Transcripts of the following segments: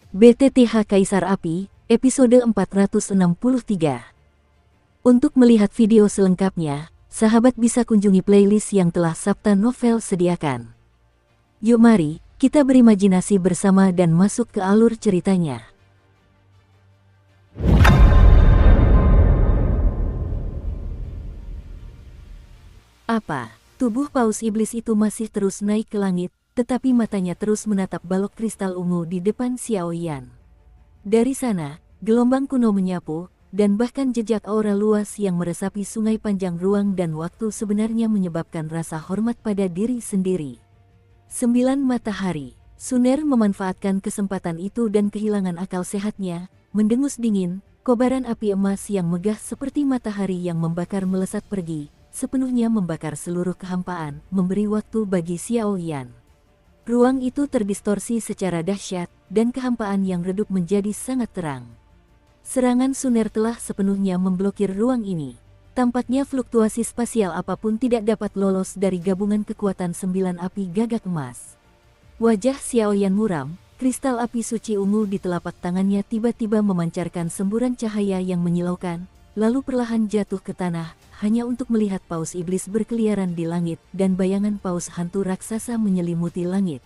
BTTH Kaisar Api, episode 463. Untuk melihat video selengkapnya, sahabat bisa kunjungi playlist yang telah Sabta Novel sediakan. Yuk mari, kita berimajinasi bersama dan masuk ke alur ceritanya. Apa? Tubuh paus iblis itu masih terus naik ke langit, tetapi matanya terus menatap balok kristal ungu di depan Xiaoyan. Dari sana, gelombang kuno menyapu, dan bahkan jejak aura luas yang meresapi sungai panjang ruang dan waktu sebenarnya menyebabkan rasa hormat pada diri sendiri. 9 matahari. Suner memanfaatkan kesempatan itu dan kehilangan akal sehatnya, mendengus dingin, kobaran api emas yang megah seperti matahari yang membakar melesat pergi, sepenuhnya membakar seluruh kehampaan, memberi waktu bagi Xiaoyan. Ruang itu terdistorsi secara dahsyat, dan kehampaan yang redup menjadi sangat terang. Serangan Suner telah sepenuhnya memblokir ruang ini. Tampaknya fluktuasi spasial apapun tidak dapat lolos dari gabungan kekuatan 9 api gagak emas. Wajah Xiaoyan muram, kristal api suci ungu di telapak tangannya tiba-tiba memancarkan semburan cahaya yang menyilaukan, lalu perlahan jatuh ke tanah, hanya untuk melihat paus iblis berkeliaran di langit dan bayangan paus hantu raksasa menyelimuti langit.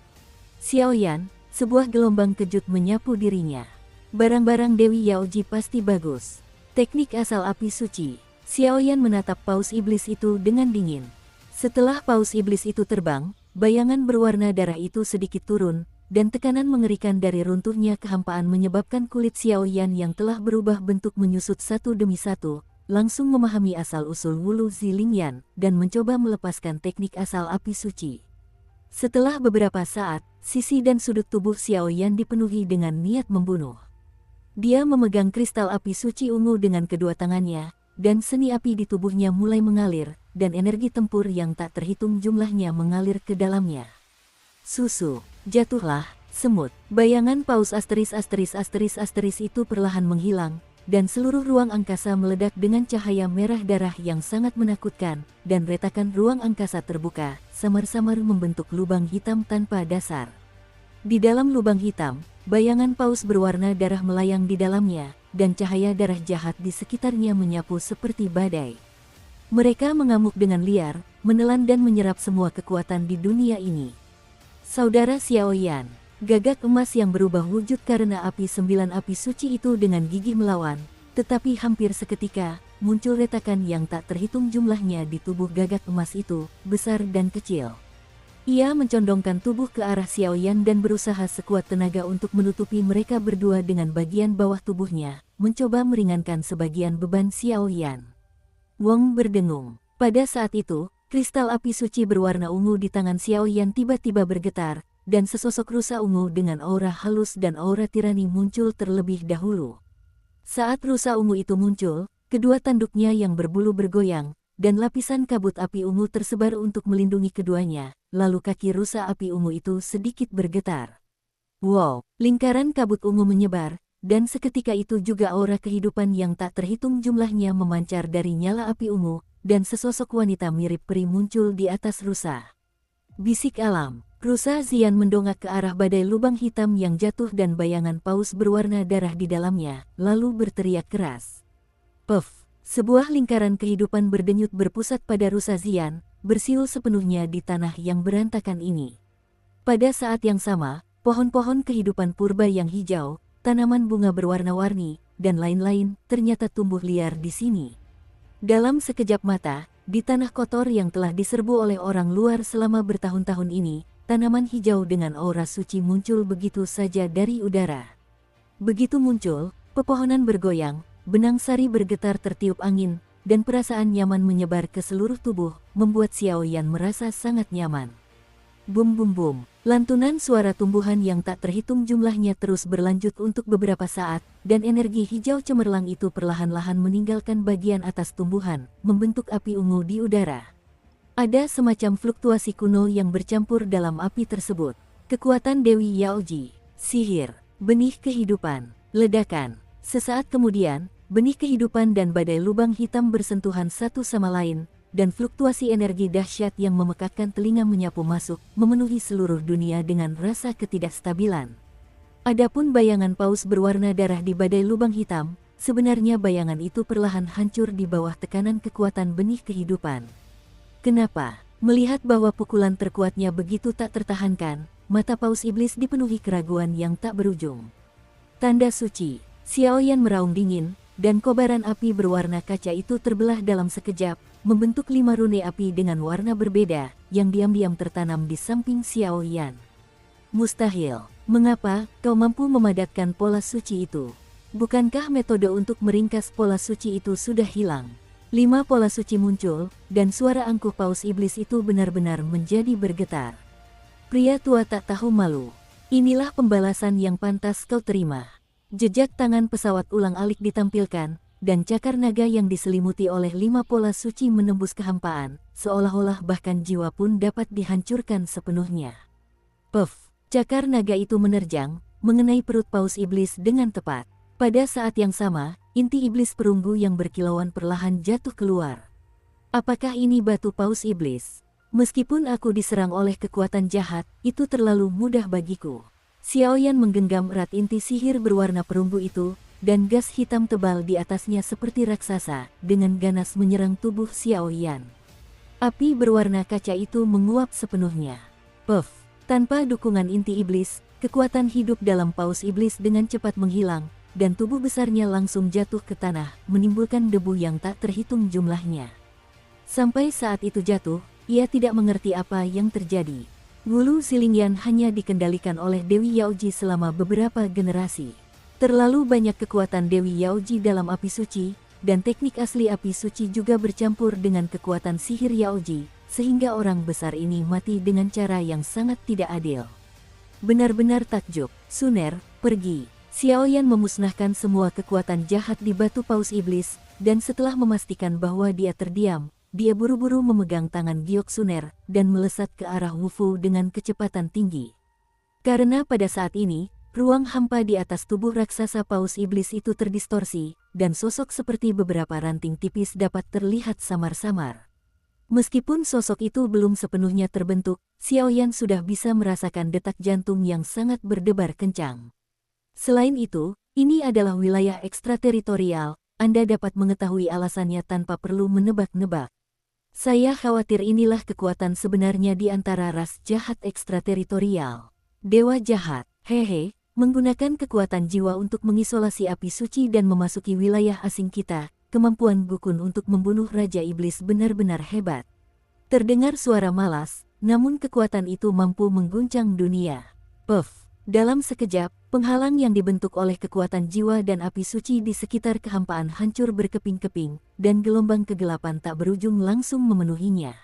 Xiaoyan, sebuah gelombang kejut menyapu dirinya. Barang-barang Dewi Yaoji pasti bagus. Teknik asal api suci. Xiaoyan menatap paus iblis itu dengan dingin. Setelah paus iblis itu terbang, bayangan berwarna darah itu sedikit turun, dan tekanan mengerikan dari runtuhnya kehampaan menyebabkan kulit Xiaoyan yang telah berubah bentuk menyusut satu demi satu, langsung memahami asal-usul Wulu Zilingyan, dan mencoba melepaskan teknik asal api suci. Setelah beberapa saat, sisi dan sudut tubuh Xiaoyan dipenuhi dengan niat membunuh. Dia memegang kristal api suci ungu dengan kedua tangannya, dan seni api di tubuhnya mulai mengalir, dan energi tempur yang tak terhitung jumlahnya mengalir ke dalamnya. Susu, jatuhlah, semut. Bayangan paus asteris itu perlahan menghilang, dan seluruh ruang angkasa meledak dengan cahaya merah darah yang sangat menakutkan, dan retakan ruang angkasa terbuka, samar-samar membentuk lubang hitam tanpa dasar. Di dalam lubang hitam, bayangan paus berwarna darah melayang di dalamnya, dan cahaya darah jahat di sekitarnya menyapu seperti badai. Mereka mengamuk dengan liar, menelan dan menyerap semua kekuatan di dunia ini. Saudara Xiaoyan, gagak emas yang berubah wujud karena api 9 api suci itu dengan gigih melawan, tetapi hampir seketika, muncul retakan yang tak terhitung jumlahnya di tubuh gagak emas itu, besar dan kecil. Ia mencondongkan tubuh ke arah Xiaoyan dan berusaha sekuat tenaga untuk menutupi mereka berdua dengan bagian bawah tubuhnya, mencoba meringankan sebagian beban Xiaoyan. Wong berdengung. Pada saat itu, kristal api suci berwarna ungu di tangan Xiaoyan tiba-tiba bergetar, dan sesosok rusa ungu dengan aura halus dan aura tirani muncul terlebih dahulu. Saat rusa ungu itu muncul, kedua tanduknya yang berbulu bergoyang, dan lapisan kabut api ungu tersebar untuk melindungi keduanya, lalu kaki rusa api ungu itu sedikit bergetar. Wow, lingkaran kabut ungu menyebar, dan seketika itu juga aura kehidupan yang tak terhitung jumlahnya memancar dari nyala api ungu, dan sesosok wanita mirip peri muncul di atas rusa. Bisik alam. Rusa Zian mendongak ke arah badai lubang hitam yang jatuh dan bayangan paus berwarna darah di dalamnya, lalu berteriak keras. Puff! Sebuah lingkaran kehidupan berdenyut berpusat pada Rusa Zian, bersiul sepenuhnya di tanah yang berantakan ini. Pada saat yang sama, pohon-pohon kehidupan purba yang hijau, tanaman bunga berwarna-warni, dan lain-lain ternyata tumbuh liar di sini. Dalam sekejap mata, di tanah kotor yang telah diserbu oleh orang luar selama bertahun-tahun ini, tanaman hijau dengan aura suci muncul begitu saja dari udara. Begitu muncul, pepohonan bergoyang, benang sari bergetar tertiup angin, dan perasaan nyaman menyebar ke seluruh tubuh, membuat Xiaoyan merasa sangat nyaman. Bum bum bum, lantunan suara tumbuhan yang tak terhitung jumlahnya terus berlanjut untuk beberapa saat, dan energi hijau cemerlang itu perlahan-lahan meninggalkan bagian atas tumbuhan, membentuk api ungu di udara. Ada semacam fluktuasi kuno yang bercampur dalam api tersebut. Kekuatan Dewi Yaoji, sihir, benih kehidupan, ledakan. Sesaat kemudian, benih kehidupan dan badai lubang hitam bersentuhan satu sama lain, dan fluktuasi energi dahsyat yang memekakkan telinga menyapu masuk, memenuhi seluruh dunia dengan rasa ketidakstabilan. Adapun bayangan paus berwarna darah di badai lubang hitam, sebenarnya bayangan itu perlahan hancur di bawah tekanan kekuatan benih kehidupan. Kenapa? Melihat bahwa pukulan terkuatnya begitu tak tertahankan, mata paus iblis dipenuhi keraguan yang tak berujung. Tanda suci, Xiaoyan meraung dingin, dan kobaran api berwarna kaca itu terbelah dalam sekejap, membentuk 5 rune api dengan warna berbeda, yang diam-diam tertanam di samping Xiaoyan. Mustahil, mengapa kau mampu memadatkan pola suci itu? Bukankah metode untuk meringkas pola suci itu sudah hilang? 5 pola suci muncul, dan suara angkuh paus iblis itu benar-benar menjadi bergetar. Pria tua tak tahu malu. Inilah pembalasan yang pantas kau terima. Jejak tangan pesawat ulang-alik ditampilkan, dan cakar naga yang diselimuti oleh 5 pola suci menembus kehampaan, seolah-olah bahkan jiwa pun dapat dihancurkan sepenuhnya. Puff, cakar naga itu menerjang, mengenai perut paus iblis dengan tepat. Pada saat yang sama, inti iblis perunggu yang berkilauan perlahan jatuh keluar. Apakah ini batu paus iblis? Meskipun aku diserang oleh kekuatan jahat, itu terlalu mudah bagiku. Xiaoyan menggenggam erat inti sihir berwarna perunggu itu, dan gas hitam tebal di atasnya seperti raksasa, dengan ganas menyerang tubuh Xiaoyan. Api berwarna kaca itu menguap sepenuhnya. Puff, tanpa dukungan inti iblis, kekuatan hidup dalam paus iblis dengan cepat menghilang, dan tubuh besarnya langsung jatuh ke tanah, menimbulkan debu yang tak terhitung jumlahnya. Sampai saat itu jatuh, ia tidak mengerti apa yang terjadi. Wulu Xilingyan hanya dikendalikan oleh Dewi Yaoji selama beberapa generasi. Terlalu banyak kekuatan Dewi Yaoji dalam api suci, dan teknik asli api suci juga bercampur dengan kekuatan sihir Yaoji, sehingga orang besar ini mati dengan cara yang sangat tidak adil. Benar-benar takjub. Suner, pergi. Xiaoyan memusnahkan semua kekuatan jahat di batu paus iblis, dan setelah memastikan bahwa dia terdiam, dia buru-buru memegang tangan Giok Suner, dan melesat ke arah Wufu dengan kecepatan tinggi. Karena pada saat ini, ruang hampa di atas tubuh raksasa paus iblis itu terdistorsi, dan sosok seperti beberapa ranting tipis dapat terlihat samar-samar. Meskipun sosok itu belum sepenuhnya terbentuk, Xiaoyan sudah bisa merasakan detak jantung yang sangat berdebar kencang. Selain itu, ini adalah wilayah ekstrateritorial, Anda dapat mengetahui alasannya tanpa perlu menebak-nebak. Saya khawatir inilah kekuatan sebenarnya di antara ras jahat ekstrateritorial. Dewa jahat, hehe, menggunakan kekuatan jiwa untuk mengisolasi api suci dan memasuki wilayah asing kita, kemampuan Gukun untuk membunuh Raja Iblis benar-benar hebat. Terdengar suara malas, namun kekuatan itu mampu mengguncang dunia. Puff, dalam sekejap, penghalang yang dibentuk oleh kekuatan jiwa dan api suci di sekitar kehampaan hancur berkeping-keping, dan gelombang kegelapan tak berujung langsung memenuhinya.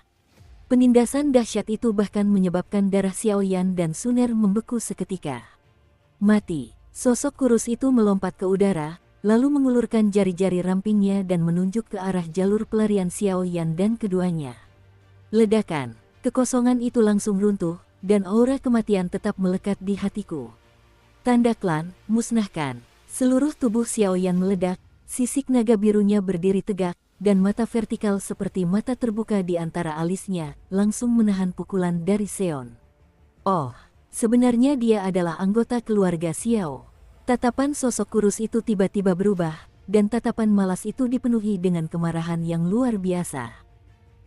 Penindasan dahsyat itu bahkan menyebabkan darah Xiaoyan dan Suner membeku seketika. Mati, sosok kurus itu melompat ke udara, lalu mengulurkan jari-jari rampingnya dan menunjuk ke arah jalur pelarian Xiaoyan dan keduanya. Ledakan, kekosongan itu langsung runtuh, dan aura kematian tetap melekat di hatiku. Tanda klan, musnahkan. Seluruh tubuh Xiaoyan meledak, sisik naga birunya berdiri tegak, dan mata vertikal seperti mata terbuka di antara alisnya, langsung menahan pukulan dari Seon. Oh, sebenarnya dia adalah anggota keluarga Xiao. Tatapan sosok kurus itu tiba-tiba berubah, dan tatapan malas itu dipenuhi dengan kemarahan yang luar biasa.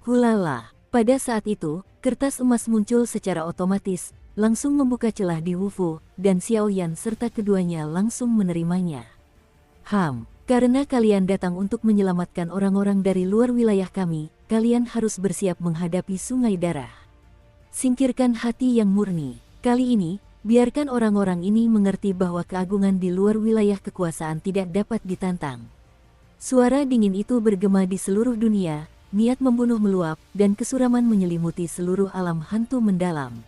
Hulala, pada saat itu, kertas emas muncul secara otomatis, langsung membuka celah di Wufu, dan Xiaoyan serta keduanya langsung menerimanya. Karena kalian datang untuk menyelamatkan orang-orang dari luar wilayah kami, kalian harus bersiap menghadapi sungai darah. Singkirkan hati yang murni. Kali ini, biarkan orang-orang ini mengerti bahwa keagungan di luar wilayah kekuasaan tidak dapat ditantang. Suara dingin itu bergema di seluruh dunia, niat membunuh meluap, dan kesuraman menyelimuti seluruh alam hantu mendalam.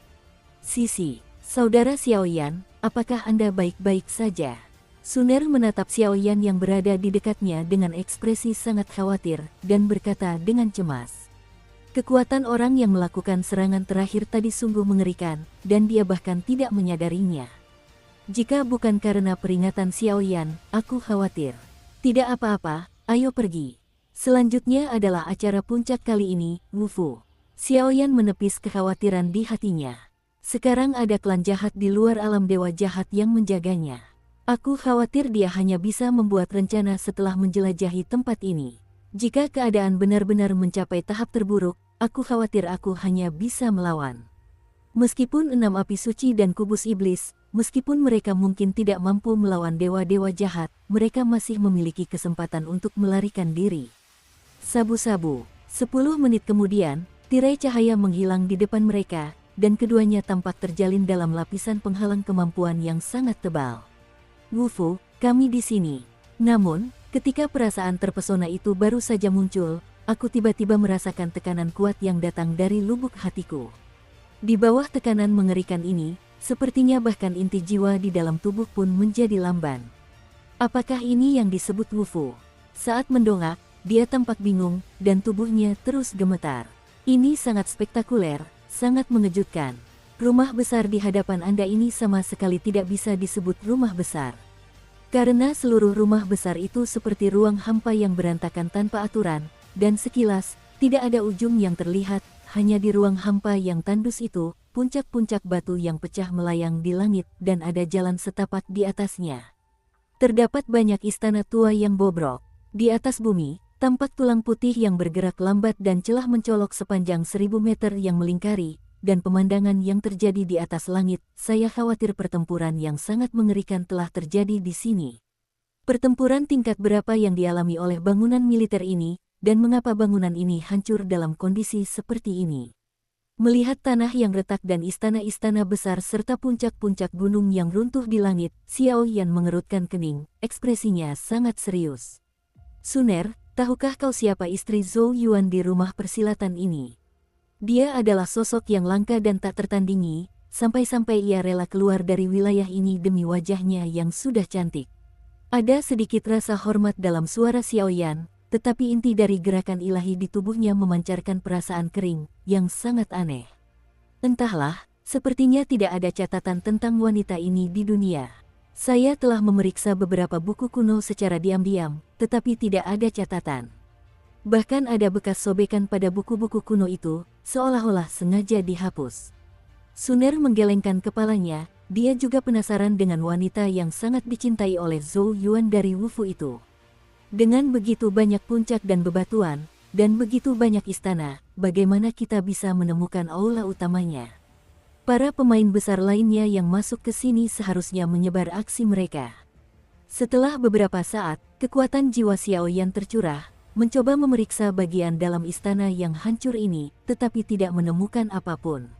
Sisi, saudara Xiaoyan, apakah Anda baik-baik saja? Suner menatap Xiaoyan yang berada di dekatnya dengan ekspresi sangat khawatir, dan berkata dengan cemas. Kekuatan orang yang melakukan serangan terakhir tadi sungguh mengerikan, dan dia bahkan tidak menyadarinya. Jika bukan karena peringatan Xiaoyan, aku khawatir. Tidak apa-apa, ayo pergi. Selanjutnya adalah acara puncak kali ini, Wufu. Xiaoyan menepis kekhawatiran di hatinya. Sekarang ada klan jahat di luar alam dewa jahat yang menjaganya. Aku khawatir dia hanya bisa membuat rencana setelah menjelajahi tempat ini. Jika keadaan benar-benar mencapai tahap terburuk, aku khawatir aku hanya bisa melawan. Meskipun 6 api suci dan kubus iblis, meskipun mereka mungkin tidak mampu melawan dewa-dewa jahat, mereka masih memiliki kesempatan untuk melarikan diri. Sabu-sabu. 10 menit kemudian, tirai cahaya menghilang di depan mereka, dan keduanya tampak terjalin dalam lapisan penghalang kemampuan yang sangat tebal. Wufu, kami di sini. Namun, ketika perasaan terpesona itu baru saja muncul, aku tiba-tiba merasakan tekanan kuat yang datang dari lubuk hatiku. Di bawah tekanan mengerikan ini, sepertinya bahkan inti jiwa di dalam tubuh pun menjadi lamban. Apakah ini yang disebut Wufu? Saat mendongak, dia tampak bingung, dan tubuhnya terus gemetar. Ini sangat spektakuler, sangat mengejutkan. Rumah besar di hadapan Anda ini sama sekali tidak bisa disebut rumah besar. Karena seluruh rumah besar itu seperti ruang hampa yang berantakan tanpa aturan, dan sekilas, tidak ada ujung yang terlihat. Hanya di ruang hampa yang tandus itu, puncak-puncak batu yang pecah melayang di langit dan ada jalan setapak di atasnya. Terdapat banyak istana tua yang bobrok. Di atas bumi, tampak tulang putih yang bergerak lambat dan celah mencolok sepanjang 1000 meter yang melingkari, dan pemandangan yang terjadi di atas langit. Saya khawatir pertempuran yang sangat mengerikan telah terjadi di sini. Pertempuran tingkat berapa yang dialami oleh bangunan militer ini? Dan mengapa bangunan ini hancur dalam kondisi seperti ini? Melihat tanah yang retak dan istana-istana besar serta puncak-puncak gunung yang runtuh di langit, Xiao Yan mengerutkan kening, ekspresinya sangat serius. Suner, tahukah kau siapa istri Zhou Yuan di rumah persilatan ini? Dia adalah sosok yang langka dan tak tertandingi, sampai-sampai ia rela keluar dari wilayah ini demi wajahnya yang sudah cantik. Ada sedikit rasa hormat dalam suara Xiao Yan, tetapi inti dari gerakan ilahi di tubuhnya memancarkan perasaan kering, yang sangat aneh. Entahlah, sepertinya tidak ada catatan tentang wanita ini di dunia. Saya telah memeriksa beberapa buku kuno secara diam-diam, tetapi tidak ada catatan. Bahkan ada bekas sobekan pada buku-buku kuno itu, seolah-olah sengaja dihapus. Suner menggelengkan kepalanya, dia juga penasaran dengan wanita yang sangat dicintai oleh Zhou Yuan dari Wufu itu. Dengan begitu banyak puncak dan bebatuan, dan begitu banyak istana, bagaimana kita bisa menemukan aula utamanya? Para pemain besar lainnya yang masuk ke sini seharusnya menyebar aksi mereka. Setelah beberapa saat, kekuatan jiwa Xiao Yan tercurah, mencoba memeriksa bagian dalam istana yang hancur ini, tetapi tidak menemukan apapun.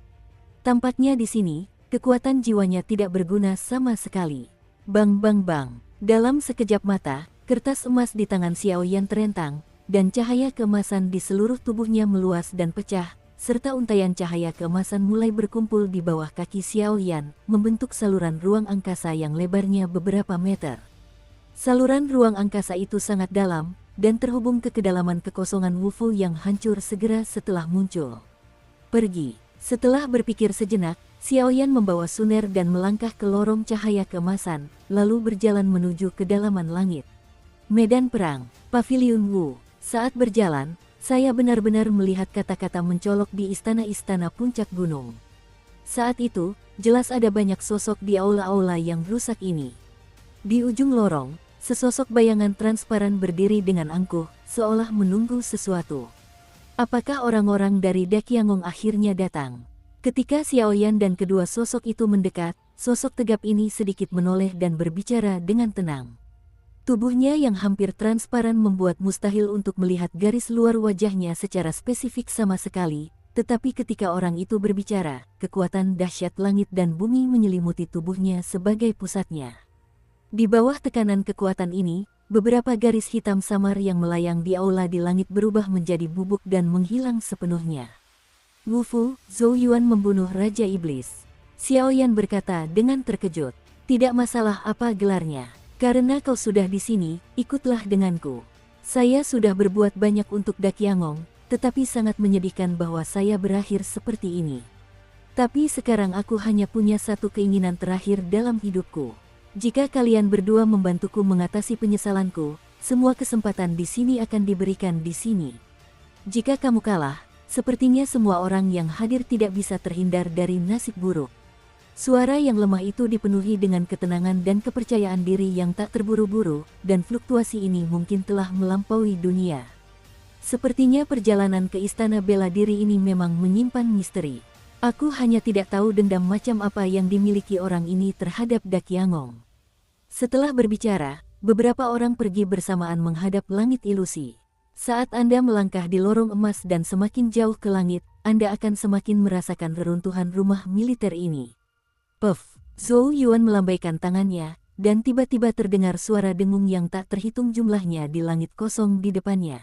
Tampaknya di sini, kekuatan jiwanya tidak berguna sama sekali. Bang bang bang, dalam sekejap mata, kertas emas di tangan Xiao Yan terentang, dan cahaya keemasan di seluruh tubuhnya meluas dan pecah, serta untaian cahaya keemasan mulai berkumpul di bawah kaki Xiao Yan, membentuk saluran ruang angkasa yang lebarnya beberapa meter. Saluran ruang angkasa itu sangat dalam, dan terhubung ke kedalaman kekosongan Wufu yang hancur segera setelah muncul. Pergi. Setelah berpikir sejenak, Xiao Yan membawa Suner dan melangkah ke lorong cahaya keemasan, lalu berjalan menuju kedalaman langit. Medan Perang, Paviliun Wu. Saat berjalan, saya benar-benar melihat kata-kata mencolok di istana-istana puncak gunung. Saat itu, jelas ada banyak sosok di aula-aula yang rusak ini. Di ujung lorong, sesosok bayangan transparan berdiri dengan angkuh, seolah menunggu sesuatu. Apakah orang-orang dari Dakiangong akhirnya datang? Ketika Xiao Yan dan kedua sosok itu mendekat, sosok tegap ini sedikit menoleh dan berbicara dengan tenang. Tubuhnya yang hampir transparan membuat mustahil untuk melihat garis luar wajahnya secara spesifik sama sekali, tetapi ketika orang itu berbicara, kekuatan dahsyat langit dan bumi menyelimuti tubuhnya sebagai pusatnya. Di bawah tekanan kekuatan ini, beberapa garis hitam samar yang melayang di aula di langit berubah menjadi bubuk dan menghilang sepenuhnya. Wufu, Zhou Yuan membunuh Raja Iblis. Xiao Yan berkata dengan terkejut, tidak masalah apa gelarnya. Karena kau sudah di sini, ikutlah denganku. Saya sudah berbuat banyak untuk Dakiangong, tetapi sangat menyedihkan bahwa saya berakhir seperti ini. Tapi sekarang aku hanya punya satu keinginan terakhir dalam hidupku. Jika kalian berdua membantuku mengatasi penyesalanku, semua kesempatan di sini akan diberikan di sini. Jika kamu kalah, Sepertinya semua orang yang hadir tidak bisa terhindar dari nasib buruk. Suara yang lemah itu dipenuhi dengan ketenangan dan kepercayaan diri yang tak terburu-buru, dan fluktuasi ini mungkin telah melampaui dunia. Sepertinya perjalanan ke istana bela diri ini memang menyimpan misteri. Aku hanya tidak tahu dendam macam apa yang dimiliki orang ini terhadap Dakyangong. Setelah berbicara, beberapa orang pergi bersamaan menghadap langit ilusi. Saat Anda melangkah di lorong emas dan semakin jauh ke langit, Anda akan semakin merasakan reruntuhan rumah militer ini. Puff, Zhou Yuan melambaikan tangannya, dan tiba-tiba terdengar suara dengung yang tak terhitung jumlahnya di langit kosong di depannya.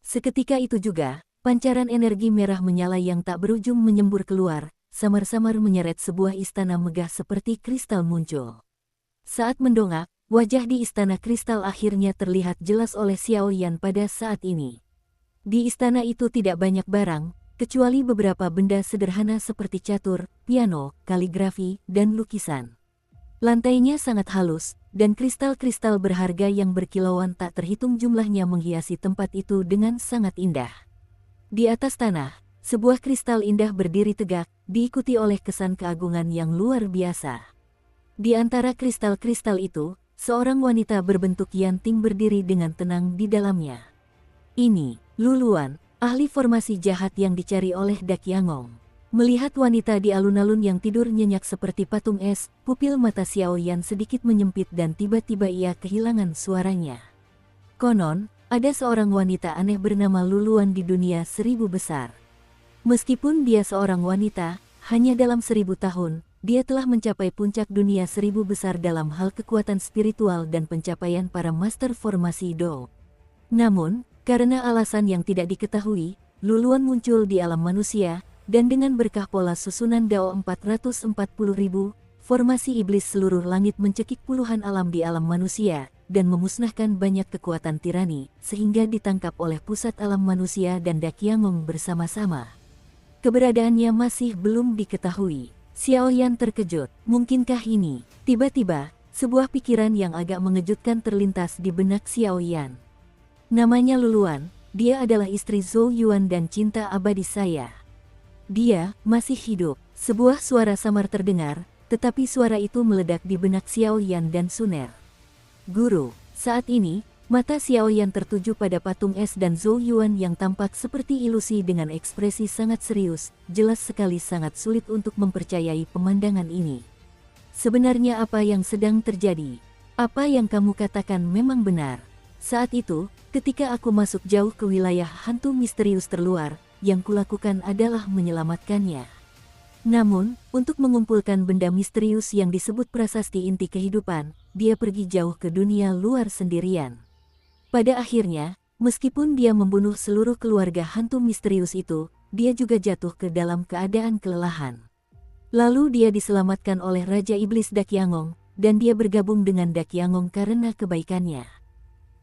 Seketika itu juga, pancaran energi merah menyala yang tak berujung menyembur keluar, samar-samar menyeret sebuah istana megah seperti kristal muncul. Saat mendongak, wajah di istana kristal akhirnya terlihat jelas oleh Xiao Yan pada saat ini. Di istana itu tidak banyak barang, kecuali beberapa benda sederhana seperti catur, piano, kaligrafi, dan lukisan. Lantainya sangat halus, dan kristal-kristal berharga yang berkilauan tak terhitung jumlahnya menghiasi tempat itu dengan sangat indah. Di atas tanah, sebuah kristal indah berdiri tegak, diikuti oleh kesan keagungan yang luar biasa. Di antara kristal-kristal itu, seorang wanita berbentuk yanting berdiri dengan tenang di dalamnya. Ini, Luluan, ahli formasi jahat yang dicari oleh Dakyangong. Melihat wanita di alun-alun yang tidur nyenyak seperti patung es, pupil mata Xiao Yan sedikit menyempit dan tiba-tiba ia kehilangan suaranya. Konon, ada seorang wanita aneh bernama Luluan di dunia 1000 besar. Meskipun dia seorang wanita, hanya dalam 1000 tahun, dia telah mencapai puncak dunia 1000 besar dalam hal kekuatan spiritual dan pencapaian para master formasi Do. Namun, karena alasan yang tidak diketahui, Luluan muncul di alam manusia, dan dengan berkah pola susunan Dao 440.000, formasi iblis seluruh langit mencekik puluhan alam di alam manusia, dan memusnahkan banyak kekuatan tirani, sehingga ditangkap oleh pusat alam manusia dan Dakyangong bersama-sama. Keberadaannya masih belum diketahui. Xiao Yan terkejut, mungkinkah ini? Tiba-tiba, sebuah pikiran yang agak mengejutkan terlintas di benak Xiao Yan. Namanya Luluan, dia adalah istri Zhou Yuan dan cinta abadi saya. Dia masih hidup. Sebuah suara samar terdengar, tetapi suara itu meledak di benak Xiao Yan dan Suner. Guru, saat ini, mata Xiao Yan tertuju pada patung es dan Zhou Yuan yang tampak seperti ilusi dengan ekspresi sangat serius, jelas sekali sangat sulit untuk mempercayai pemandangan ini. Sebenarnya apa yang sedang terjadi? Apa yang kamu katakan memang benar. Saat itu, ketika aku masuk jauh ke wilayah hantu misterius terluar, yang kulakukan adalah menyelamatkannya. Namun, untuk mengumpulkan benda misterius yang disebut prasasti inti kehidupan, dia pergi jauh ke dunia luar sendirian. Pada akhirnya, meskipun dia membunuh seluruh keluarga hantu misterius itu, dia juga jatuh ke dalam keadaan kelelahan. Lalu dia diselamatkan oleh Raja Iblis Dakyangong, dan dia bergabung dengan Dakyangong karena kebaikannya.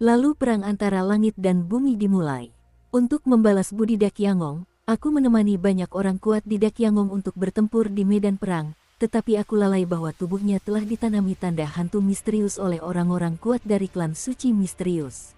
Lalu perang antara langit dan bumi dimulai. Untuk membalas budi Dakyangong, aku menemani banyak orang kuat di Dakyangong untuk bertempur di medan perang, tetapi aku lalai bahwa tubuhnya telah ditanami tanda hantu misterius oleh orang-orang kuat dari klan suci misterius.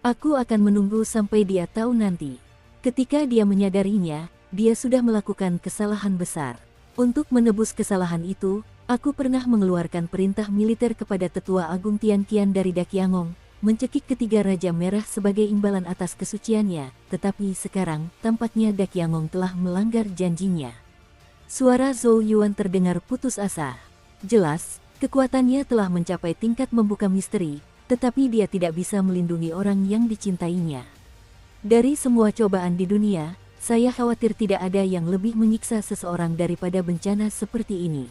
Aku akan menunggu sampai dia tahu nanti. Ketika dia menyadarinya, dia sudah melakukan kesalahan besar. Untuk menebus kesalahan itu, aku pernah mengeluarkan perintah militer kepada Tetua Agung Tian Qian dari Dakyangong, mencekik ketiga Raja Merah sebagai imbalan atas kesuciannya, tetapi sekarang, tampaknya Dakyangong telah melanggar janjinya. Suara Zhou Yuan terdengar putus asa. Jelas, kekuatannya telah mencapai tingkat membuka misteri, tetapi dia tidak bisa melindungi orang yang dicintainya. Dari semua cobaan di dunia, saya khawatir tidak ada yang lebih menyiksa seseorang daripada bencana seperti ini.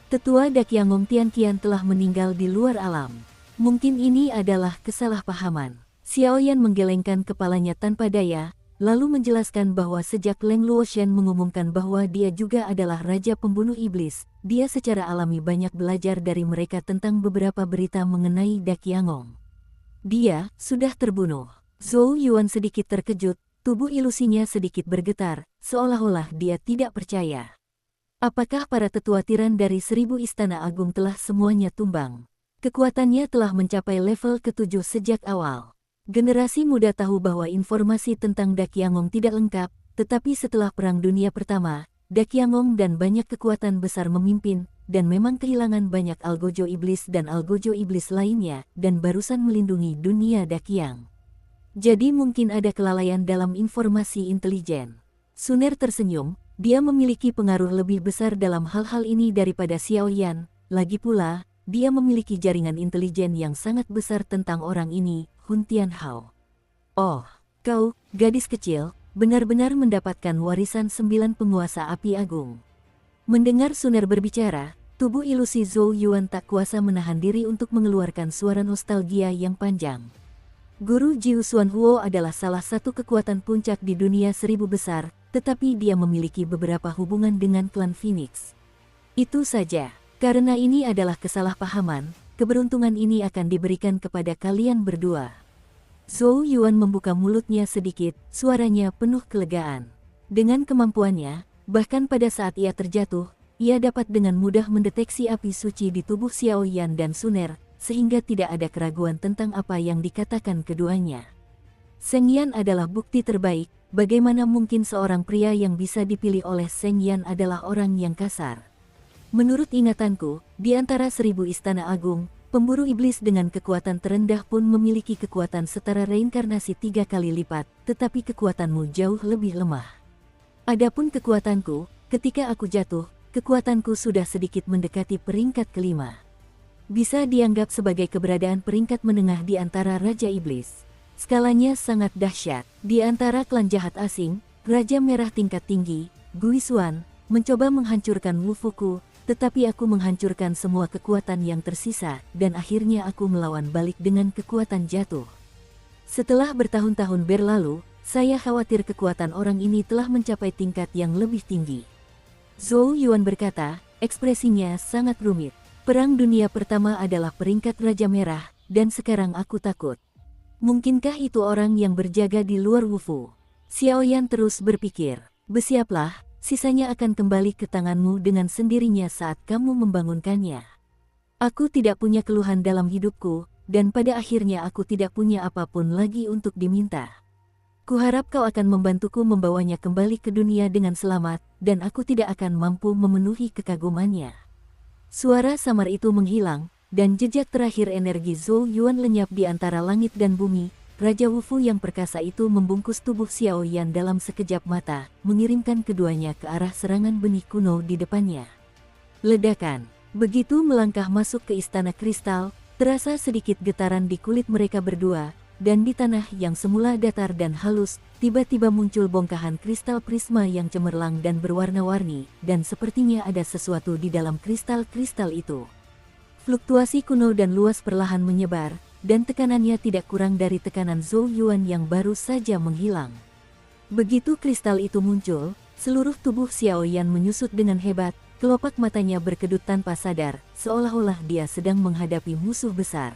Tetua Dakyangong Tian Qian telah meninggal di luar alam. Mungkin ini adalah kesalahpahaman. Xiao Yan menggelengkan kepalanya tanpa daya, lalu menjelaskan bahwa sejak Leng Luoshen mengumumkan bahwa dia juga adalah Raja Pembunuh Iblis, dia secara alami banyak belajar dari mereka tentang beberapa berita mengenai Dakyangong. Dia sudah terbunuh. Zhou Yuan sedikit terkejut, tubuh ilusinya sedikit bergetar, seolah-olah dia tidak percaya. Apakah para tetua tiran dari 1000 istana agung telah semuanya tumbang? Kekuatannya telah mencapai level ke-7 sejak awal. Generasi muda tahu bahwa informasi tentang Dakyangong tidak lengkap, tetapi setelah Perang Dunia Pertama, Dakiangong dan banyak kekuatan besar memimpin, dan memang kehilangan banyak algojo iblis dan algojo iblis lainnya, dan barusan melindungi dunia Dakiang. Jadi mungkin ada kelalaian dalam informasi intelijen. Suner tersenyum, dia memiliki pengaruh lebih besar dalam hal-hal ini daripada Xiao Yan, lagi pula, dia memiliki jaringan intelijen yang sangat besar tentang orang ini, Hun Tianhao. Oh, kau, gadis kecil, benar-benar mendapatkan warisan 9 penguasa api agung. Mendengar Suner berbicara, tubuh ilusi Zhou Yuan tak kuasa menahan diri untuk mengeluarkan suara nostalgia yang panjang. Guru Jiu Xuan Huo adalah salah satu kekuatan puncak di dunia 1000 besar, tetapi dia memiliki beberapa hubungan dengan klan Phoenix. Itu saja, karena ini adalah kesalahpahaman, keberuntungan ini akan diberikan kepada kalian berdua. Zhou Yuan membuka mulutnya sedikit, suaranya penuh kelegaan. Dengan kemampuannya, bahkan pada saat ia terjatuh, ia dapat dengan mudah mendeteksi api suci di tubuh Xiao Yan dan Suner, sehingga tidak ada keraguan tentang apa yang dikatakan keduanya. Seng Yan adalah bukti terbaik, bagaimana mungkin seorang pria yang bisa dipilih oleh Seng Yan adalah orang yang kasar. Menurut ingatanku, di antara 1000 istana agung, pemburu iblis dengan kekuatan terendah pun memiliki kekuatan setara reinkarnasi 3 kali lipat, tetapi kekuatanmu jauh lebih lemah. Adapun kekuatanku, ketika aku jatuh, kekuatanku sudah sedikit mendekati peringkat kelima. Bisa dianggap sebagai keberadaan peringkat menengah di antara Raja Iblis. Skalanya sangat dahsyat. Di antara klan jahat asing, Raja Merah tingkat tinggi, Guisuan, mencoba menghancurkan Wufuku, tetapi aku menghancurkan semua kekuatan yang tersisa, dan akhirnya aku melawan balik dengan kekuatan jatuh. Setelah bertahun-tahun berlalu, saya khawatir kekuatan orang ini telah mencapai tingkat yang lebih tinggi. Zhou Yuan berkata, ekspresinya sangat rumit. Perang Dunia Pertama adalah peringkat Raja Merah, dan sekarang aku takut. Mungkinkah itu orang yang berjaga di luar Wufu? Xiao Yan terus berpikir, bersiaplah, sisanya akan kembali ke tanganmu dengan sendirinya saat kamu membangunkannya. Aku tidak punya keluhan dalam hidupku, dan pada akhirnya aku tidak punya apapun lagi untuk diminta. Kuharap kau akan membantuku membawanya kembali ke dunia dengan selamat, dan aku tidak akan mampu memenuhi kekagumannya. Suara samar itu menghilang, dan jejak terakhir energi Zhou Yuan lenyap di antara langit dan bumi. Raja Wufu yang perkasa itu membungkus tubuh Xiao Yan dalam sekejap mata, mengirimkan keduanya ke arah serangan benih kuno di depannya. Ledakan. Begitu melangkah masuk ke istana kristal, terasa sedikit getaran di kulit mereka berdua, dan di tanah yang semula datar dan halus, tiba-tiba muncul bongkahan kristal prisma yang cemerlang dan berwarna-warni, dan sepertinya ada sesuatu di dalam kristal-kristal itu. Fluktuasi kuno dan luas perlahan menyebar, dan tekanannya tidak kurang dari tekanan Zhou Yuan yang baru saja menghilang. Begitu kristal itu muncul, seluruh tubuh Xiao Yan menyusut dengan hebat, kelopak matanya berkedut tanpa sadar, seolah-olah dia sedang menghadapi musuh besar.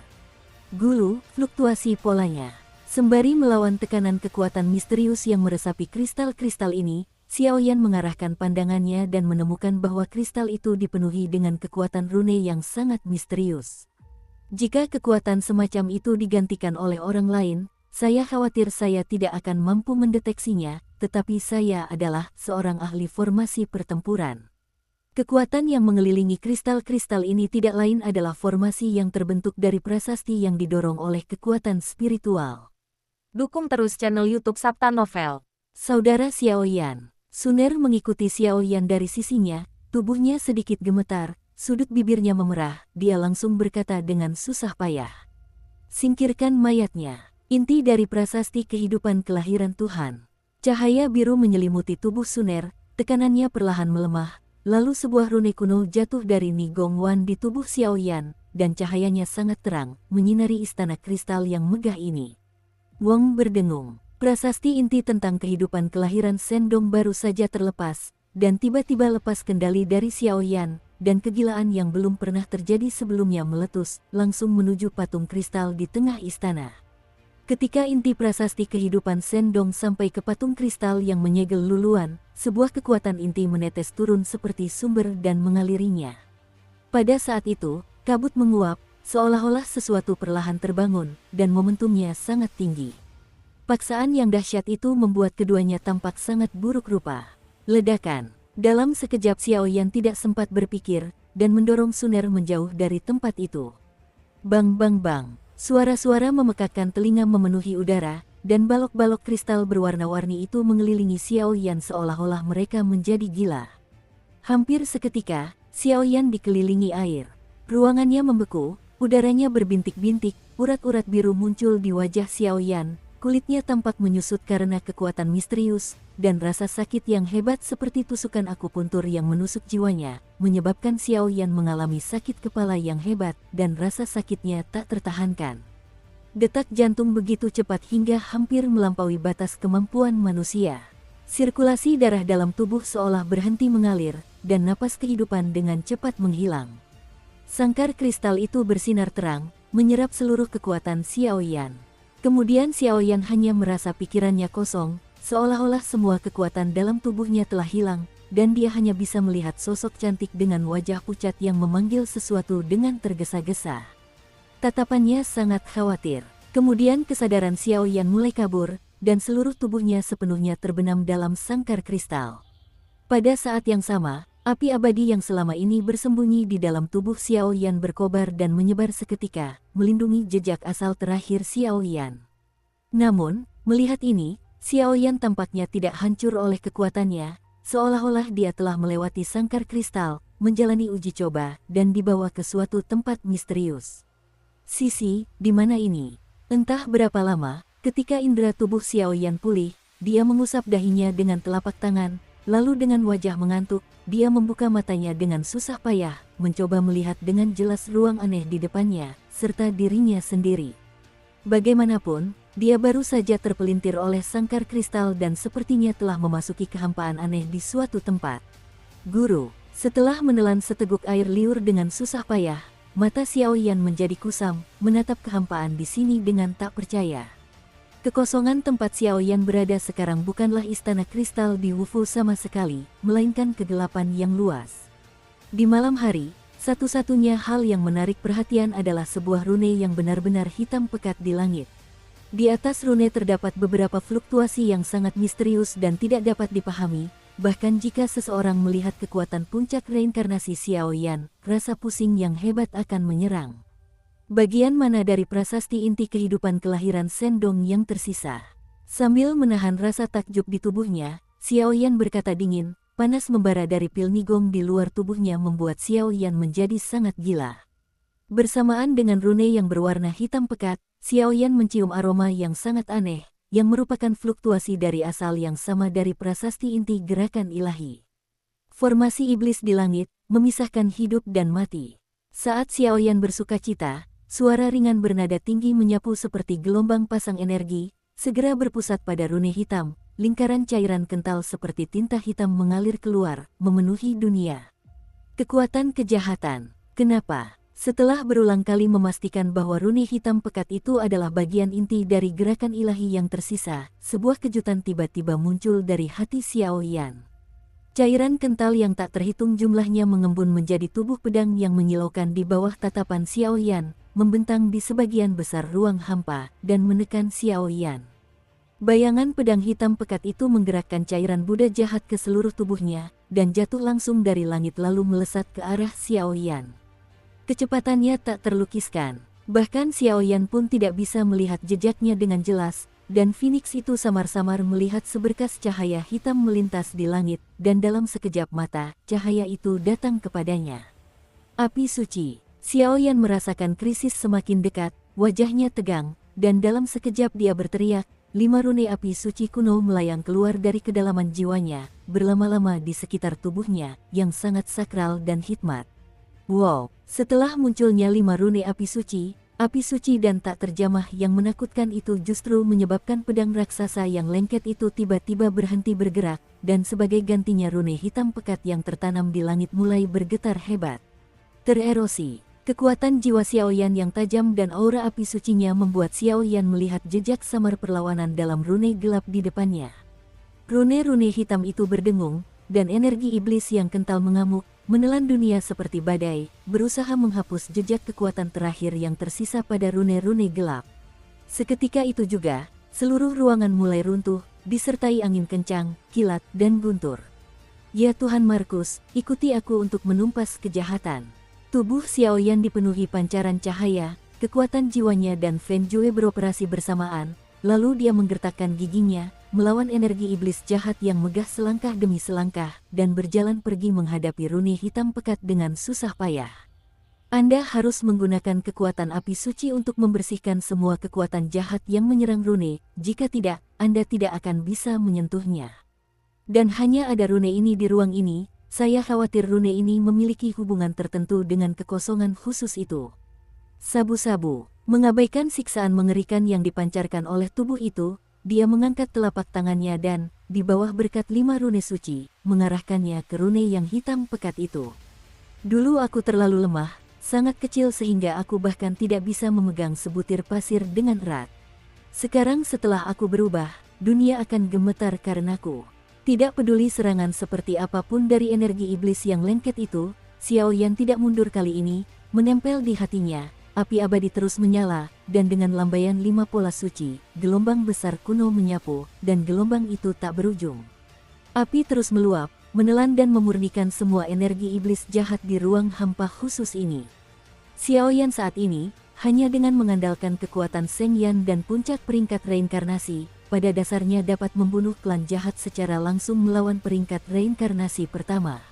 Gulu, fluktuasi polanya. Sembari melawan tekanan kekuatan misterius yang meresapi kristal-kristal ini, Xiao Yan mengarahkan pandangannya dan menemukan bahwa kristal itu dipenuhi dengan kekuatan rune yang sangat misterius. Jika kekuatan semacam itu digantikan oleh orang lain, saya khawatir saya tidak akan mampu mendeteksinya, tetapi saya adalah seorang ahli formasi pertempuran. Kekuatan yang mengelilingi kristal-kristal ini tidak lain adalah formasi yang terbentuk dari prasasti yang didorong oleh kekuatan spiritual. Dukung terus channel YouTube Sabta Novel. Saudara Xiao Yan. Suner mengikuti Xiao Yan dari sisinya, tubuhnya sedikit gemetar, sudut bibirnya memerah, dia langsung berkata dengan susah payah. Singkirkan mayatnya. Inti dari prasasti kehidupan kelahiran Tuhan. Cahaya biru menyelimuti tubuh Suner, tekanannya perlahan melemah. Lalu sebuah rune kuno jatuh dari Ni Gongwan di tubuh Xiao Yan, dan cahayanya sangat terang, menyinari istana kristal yang megah ini. Wong berdengung. Prasasti inti tentang kehidupan kelahiran Sendong baru saja terlepas, dan tiba-tiba lepas kendali dari Xiao Yan, dan kegilaan yang belum pernah terjadi sebelumnya meletus, langsung menuju patung kristal di tengah istana. Ketika inti prasasti kehidupan Sendong sampai ke patung kristal yang menyegel luluan, sebuah kekuatan inti menetes turun seperti sumber dan mengalirinya. Pada saat itu, kabut menguap, seolah-olah sesuatu perlahan terbangun, dan momentumnya sangat tinggi. Paksaan yang dahsyat itu membuat keduanya tampak sangat buruk rupa. Ledakan. Dalam sekejap Xiaoyan tidak sempat berpikir, dan mendorong Suner menjauh dari tempat itu. Bang bang bang. Suara-suara memekakkan telinga memenuhi udara, dan balok-balok kristal berwarna-warni itu mengelilingi Xiaoyan seolah-olah mereka menjadi gila. Hampir seketika, Xiaoyan dikelilingi air. Ruangannya membeku, udaranya berbintik-bintik, urat-urat biru muncul di wajah Xiaoyan, kulitnya tampak menyusut karena kekuatan misterius, dan rasa sakit yang hebat seperti tusukan akupuntur yang menusuk jiwanya, menyebabkan Xiaoyan mengalami sakit kepala yang hebat, dan rasa sakitnya tak tertahankan. Detak jantung begitu cepat hingga hampir melampaui batas kemampuan manusia. Sirkulasi darah dalam tubuh seolah berhenti mengalir, dan napas kehidupan dengan cepat menghilang. Sangkar kristal itu bersinar terang, menyerap seluruh kekuatan Xiaoyan. Kemudian Xiaoyan hanya merasa pikirannya kosong, seolah-olah semua kekuatan dalam tubuhnya telah hilang, dan dia hanya bisa melihat sosok cantik dengan wajah pucat yang memanggil sesuatu dengan tergesa-gesa. Tatapannya sangat khawatir. Kemudian kesadaran Xiaoyan mulai kabur, dan seluruh tubuhnya sepenuhnya terbenam dalam sangkar kristal. Pada saat yang sama, api abadi yang selama ini bersembunyi di dalam tubuh Xiaoyan berkobar dan menyebar seketika, melindungi jejak asal terakhir Xiaoyan. Namun, melihat ini, Xiaoyan tampaknya tidak hancur oleh kekuatannya, seolah-olah dia telah melewati sangkar kristal, menjalani uji coba, dan dibawa ke suatu tempat misterius. Sisi, di mana ini? Entah berapa lama, ketika indera tubuh Xiaoyan pulih, dia mengusap dahinya dengan telapak tangan, lalu dengan wajah mengantuk, dia membuka matanya dengan susah payah, mencoba melihat dengan jelas ruang aneh di depannya, serta dirinya sendiri. Bagaimanapun, dia baru saja terpelintir oleh sangkar kristal dan sepertinya telah memasuki kehampaan aneh di suatu tempat. Guru, setelah menelan seteguk air liur dengan susah payah, mata Xiaoyan menjadi kusam, menatap kehampaan di sini dengan tak percaya. Kekosongan tempat Xiaoyan berada sekarang bukanlah istana kristal di Wufu sama sekali, melainkan kegelapan yang luas. Di malam hari, satu-satunya hal yang menarik perhatian adalah sebuah rune yang benar-benar hitam pekat di langit. Di atas rune terdapat beberapa fluktuasi yang sangat misterius dan tidak dapat dipahami, bahkan jika seseorang melihat kekuatan puncak reinkarnasi Xiaoyan, rasa pusing yang hebat akan menyerang. Bagian mana dari prasasti inti kehidupan kelahiran Sendong yang tersisa? Sambil menahan rasa takjub di tubuhnya, Xiaoyan berkata dingin, panas membara dari pil nigong di luar tubuhnya membuat Xiaoyan menjadi sangat gila. Bersamaan dengan rune yang berwarna hitam pekat, Xiaoyan mencium aroma yang sangat aneh, yang merupakan fluktuasi dari asal yang sama dari prasasti inti gerakan ilahi. Formasi iblis di langit, memisahkan hidup dan mati. Saat Xiaoyan bersukacita, suara ringan bernada tinggi menyapu seperti gelombang pasang energi, segera berpusat pada rune hitam, lingkaran cairan kental seperti tinta hitam mengalir keluar, memenuhi dunia. Kekuatan kejahatan. Kenapa? Setelah berulang kali memastikan bahwa rune hitam pekat itu adalah bagian inti dari gerakan ilahi yang tersisa, sebuah kejutan tiba-tiba muncul dari hati Xiaoyan. Cairan kental yang tak terhitung jumlahnya mengembun menjadi tubuh pedang yang menyilaukan di bawah tatapan Xiaoyan, membentang di sebagian besar ruang hampa, dan menekan Xiaoyan. Bayangan pedang hitam pekat itu menggerakkan cairan Buddha jahat ke seluruh tubuhnya, dan jatuh langsung dari langit lalu melesat ke arah Xiaoyan. Kecepatannya tak terlukiskan, bahkan Xiaoyan pun tidak bisa melihat jejaknya dengan jelas, dan Phoenix itu samar-samar melihat seberkas cahaya hitam melintas di langit, dan dalam sekejap mata, cahaya itu datang kepadanya. Api suci. Xiaoyan merasakan krisis semakin dekat, wajahnya tegang, dan dalam sekejap dia berteriak, 5 rune api suci kuno melayang keluar dari kedalaman jiwanya, berlama-lama di sekitar tubuhnya, yang sangat sakral dan hikmat. Wow, setelah munculnya 5 rune api suci dan tak terjamah yang menakutkan itu justru menyebabkan pedang raksasa yang lengket itu tiba-tiba berhenti bergerak, dan sebagai gantinya rune hitam pekat yang tertanam di langit mulai bergetar hebat. Tererosi. Kekuatan jiwa Xiaoyan yang tajam dan aura api sucinya membuat Xiaoyan melihat jejak samar perlawanan dalam rune gelap di depannya. Rune-rune hitam itu berdengung, dan energi iblis yang kental mengamuk, menelan dunia seperti badai, berusaha menghapus jejak kekuatan terakhir yang tersisa pada rune-rune gelap. Seketika itu juga, Seluruh ruangan mulai runtuh, disertai angin kencang, kilat, dan guntur. Ya Tuhan Markus, ikuti aku untuk menumpas kejahatan. Tubuh Xiaoyan dipenuhi pancaran cahaya, kekuatan jiwanya dan Feng Jue beroperasi bersamaan, lalu dia menggertakkan giginya, melawan energi iblis jahat yang megah selangkah demi selangkah, dan berjalan pergi menghadapi rune hitam pekat dengan susah payah. Anda harus menggunakan kekuatan api suci untuk membersihkan semua kekuatan jahat yang menyerang rune, jika tidak, Anda tidak akan bisa menyentuhnya. Dan hanya ada rune ini di ruang ini, saya khawatir rune ini memiliki hubungan tertentu dengan kekosongan khusus itu. Sabu-sabu, mengabaikan siksaan mengerikan yang dipancarkan oleh tubuh itu, dia mengangkat telapak tangannya dan, di bawah berkat 5 rune suci, mengarahkannya ke rune yang hitam pekat itu. Dulu aku terlalu lemah, sangat kecil sehingga aku bahkan tidak bisa memegang sebutir pasir dengan erat. Sekarang setelah aku berubah, dunia akan gemetar karenaku. Tidak peduli serangan seperti apapun dari energi iblis yang lengket itu, Xiaoyan tidak mundur kali ini, menempel di hatinya, api abadi terus menyala, dan dengan lambaian 5 pola suci, gelombang besar kuno menyapu, dan gelombang itu tak berujung. Api terus meluap, menelan dan memurnikan semua energi iblis jahat di ruang hampa khusus ini. Xiaoyan saat ini, hanya dengan mengandalkan kekuatan Sheng Yan dan puncak peringkat reinkarnasi, pada dasarnya dapat membunuh klan jahat secara langsung melawan peringkat reinkarnasi pertama.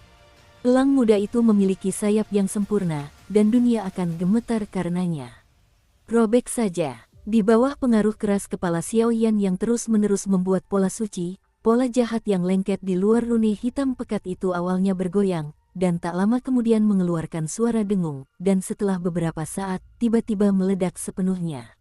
Elang muda itu memiliki sayap yang sempurna, dan dunia akan gemetar karenanya. Robek saja, di bawah pengaruh keras kepala Xiaoyan yang terus-menerus membuat pola suci, pola jahat yang lengket di luar rune hitam pekat itu awalnya bergoyang, dan tak lama kemudian mengeluarkan suara dengung, dan setelah beberapa saat, tiba-tiba meledak sepenuhnya.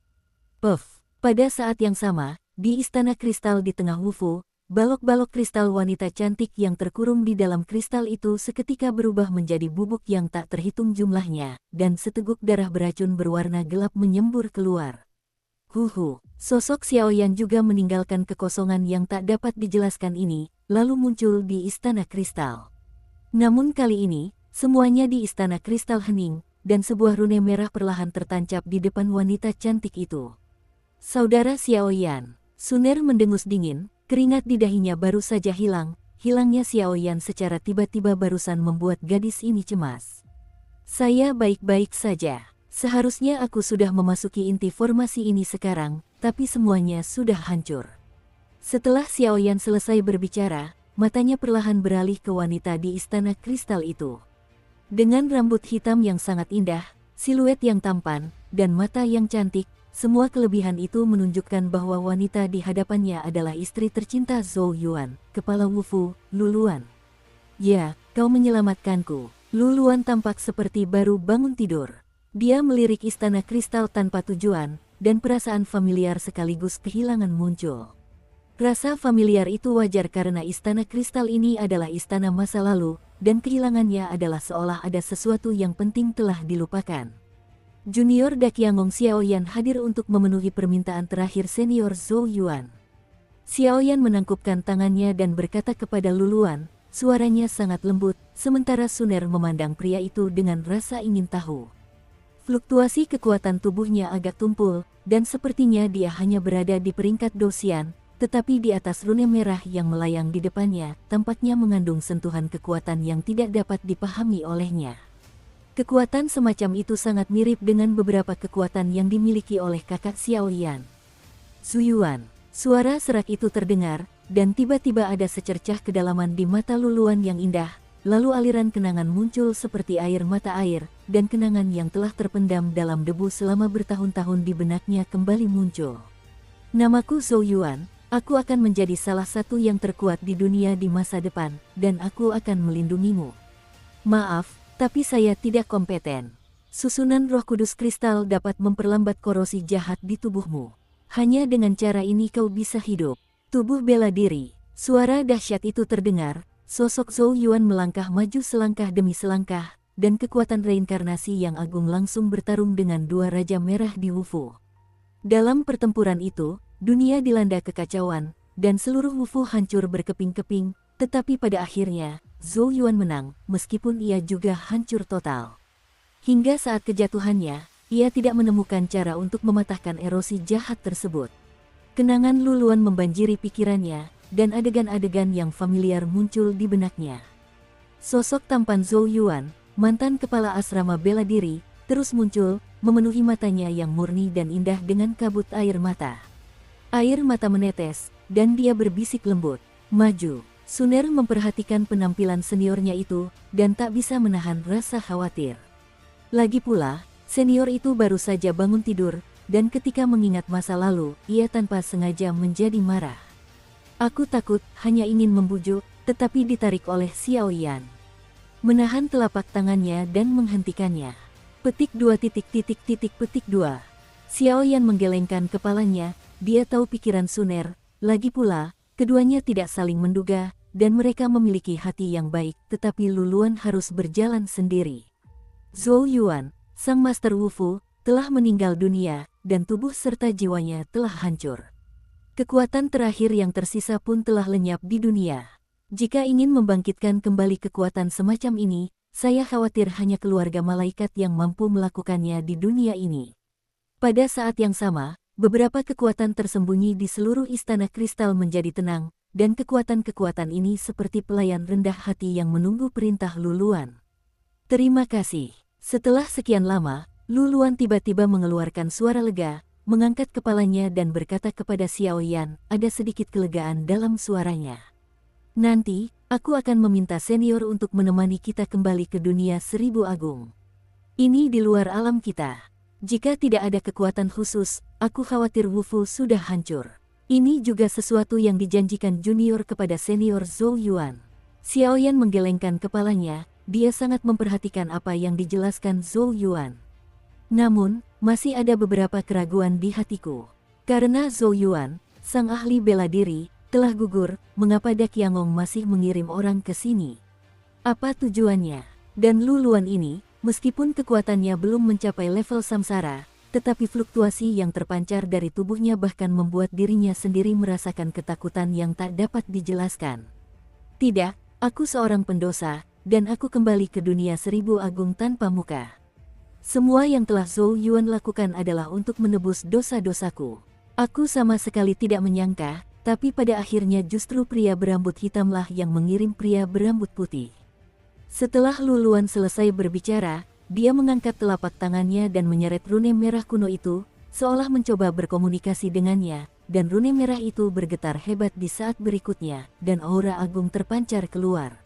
Puff! Pada saat yang sama, di Istana Kristal di tengah Wufu, balok-balok kristal wanita cantik yang terkurung di dalam kristal itu seketika berubah menjadi bubuk yang tak terhitung jumlahnya, dan seteguk darah beracun berwarna gelap menyembur keluar. Sosok Xiaoyan juga meninggalkan kekosongan yang tak dapat dijelaskan ini, lalu muncul di Istana Kristal. Namun kali ini, semuanya di Istana Kristal hening, dan sebuah rune merah perlahan tertancap di depan wanita cantik itu. Saudara Xiaoyan, Suner mendengus dingin, keringat di dahinya baru saja hilang, hilangnya Xiaoyan secara tiba-tiba barusan membuat gadis ini cemas. Saya baik-baik saja. Seharusnya aku sudah memasuki inti formasi ini sekarang, tapi semuanya sudah hancur. Setelah Xiaoyan selesai berbicara, matanya perlahan beralih ke wanita di Istana Kristal itu. Dengan rambut hitam yang sangat indah, siluet yang tampan, dan mata yang cantik, semua kelebihan itu menunjukkan bahwa wanita di hadapannya adalah istri tercinta Zhou Yuan, kepala Wufu, Luluan. Ya, kau menyelamatkanku. Luluan tampak seperti baru bangun tidur. Dia melirik Istana Kristal tanpa tujuan, dan perasaan familiar sekaligus kehilangan muncul. Rasa familiar itu wajar karena Istana Kristal ini adalah istana masa lalu, dan kehilangannya adalah seolah ada sesuatu yang penting telah dilupakan. Junior Dakiangong Xiaoyan hadir untuk memenuhi permintaan terakhir senior Zhou Yuan. Xiaoyan menangkupkan tangannya dan berkata kepada Luluan, suaranya sangat lembut, sementara Suner memandang pria itu dengan rasa ingin tahu. Fluktuasi kekuatan tubuhnya agak tumpul, dan sepertinya dia hanya berada di peringkat dosian, tetapi di atas rune merah yang melayang di depannya, tampaknya mengandung sentuhan kekuatan yang tidak dapat dipahami olehnya. Kekuatan semacam itu sangat mirip dengan beberapa kekuatan yang dimiliki oleh kakak Xiaoyan. Zuyuan, suara serak itu terdengar, dan tiba-tiba ada secercah kedalaman di mata Luluan yang indah. Lalu aliran kenangan muncul seperti air mata air, dan kenangan yang telah terpendam dalam debu selama bertahun-tahun di benaknya kembali muncul. Namaku Zhou Yuan, aku akan menjadi salah satu yang terkuat di dunia di masa depan, dan aku akan melindungimu. Maaf, tapi saya tidak kompeten. Susunan Roh Kudus Kristal dapat memperlambat korosi jahat di tubuhmu. Hanya dengan cara ini kau bisa hidup. Tubuh bela diri. Suara dahsyat itu terdengar. Sosok Zhou Yuan melangkah maju selangkah demi selangkah, dan kekuatan reinkarnasi yang agung langsung bertarung dengan dua Raja Merah di Wufu. Dalam pertempuran itu, dunia dilanda kekacauan, dan seluruh Wufu hancur berkeping-keping, tetapi pada akhirnya, Zhou Yuan menang, meskipun ia juga hancur total. Hingga saat kejatuhannya, ia tidak menemukan cara untuk mematahkan erosi jahat tersebut. Kenangan Luluan membanjiri pikirannya, dan adegan-adegan yang familiar muncul di benaknya. Sosok tampan Zhou Yuan, mantan kepala asrama bela diri, terus muncul, memenuhi matanya yang murni dan indah dengan kabut air mata. Air mata menetes, dan dia berbisik lembut, "Maju." Suner memperhatikan penampilan seniornya itu, dan tak bisa menahan rasa khawatir. Lagi pula, senior itu baru saja bangun tidur, dan ketika mengingat masa lalu, ia tanpa sengaja menjadi marah. "Aku takut, hanya ingin membujuk," tetapi ditarik oleh Xiao Yan. Menahan telapak tangannya dan menghentikannya. Petik 2. Xiao Yan menggelengkan kepalanya, dia tahu pikiran Suner, lagi pula, keduanya tidak saling menduga, dan mereka memiliki hati yang baik, tetapi Luluan harus berjalan sendiri. Zhou Yuan, sang master Wufu, telah meninggal dunia, dan tubuh serta jiwanya telah hancur. Kekuatan terakhir yang tersisa pun telah lenyap di dunia. Jika ingin membangkitkan kembali kekuatan semacam ini, saya khawatir hanya keluarga malaikat yang mampu melakukannya di dunia ini. Pada saat yang sama, beberapa kekuatan tersembunyi di seluruh istana kristal menjadi tenang, dan kekuatan-kekuatan ini seperti pelayan rendah hati yang menunggu perintah Luluan. "Terima kasih." Setelah sekian lama, Luluan tiba-tiba mengeluarkan suara lega, mengangkat kepalanya dan berkata kepada Xiao Yan, ada sedikit kelegaan dalam suaranya. "Nanti, aku akan meminta senior untuk menemani kita kembali ke dunia 1000 agung. Ini di luar alam kita. Jika tidak ada kekuatan khusus, aku khawatir Wufu sudah hancur." Ini juga sesuatu yang dijanjikan junior kepada senior Zhou Yuan. Xiao Yan menggelengkan kepalanya, dia sangat memperhatikan apa yang dijelaskan Zhou Yuan. Namun, masih ada beberapa keraguan di hatiku. Karena Zhou Yuan, sang ahli bela diri, telah gugur, mengapa Daqiangong masih mengirim orang ke sini? Apa tujuannya? Dan Luluan ini, meskipun kekuatannya belum mencapai level samsara, tetapi fluktuasi yang terpancar dari tubuhnya bahkan membuat dirinya sendiri merasakan ketakutan yang tak dapat dijelaskan. "Tidak, aku seorang pendosa, dan aku kembali ke dunia 1000 agung tanpa muka. Semua yang telah Zhou Yuan lakukan adalah untuk menebus dosa-dosaku. Aku sama sekali tidak menyangka, tapi pada akhirnya justru pria berambut hitamlah yang mengirim pria berambut putih." Setelah Luluan selesai berbicara, dia mengangkat telapak tangannya dan menyeret rune merah kuno itu, seolah mencoba berkomunikasi dengannya, dan rune merah itu bergetar hebat di saat berikutnya, dan aura agung terpancar keluar.